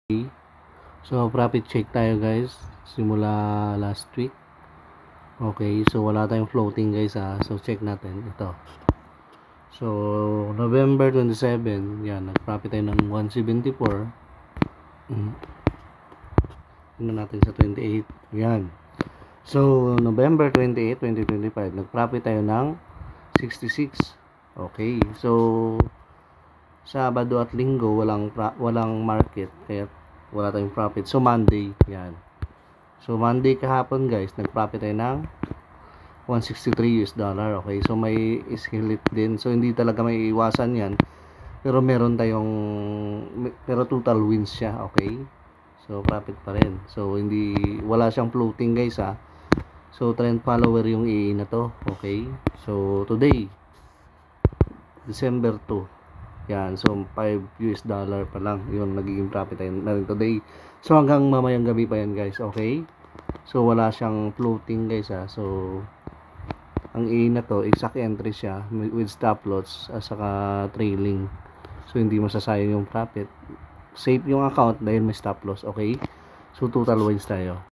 So profit check tayo guys simula last week. Okay, so wala tayong floating guys so check natin ito. So November 27, yan, nag-profit tayo ng 174. Tingnan natin sa 28. Yan. So November 28, 2025, nag-profit tayo ng 66. Okay, so Sabado at Linggo walang market kaya wala tayong profit. So Monday, yan. So Monday kahapon guys, nag-profit tayo ng $163. Okay, so may ishilit din. So hindi talaga may iwasan yan. Pero pero total wins siya. Okay, so profit pa rin. So wala siyang floating guys So trend follower yung EA na to. Okay, so today December 2, yan, so $5 pa lang yun nagiging profit natin today. So hanggang mamayang gabi pa yan guys. Okay, so wala siyang floating guys so ang EA na to exact entry siya with stop loss at saka trailing. So hindi masasayang yung profit, safe yung account dahil may stop loss. Okay, so total wins tayo.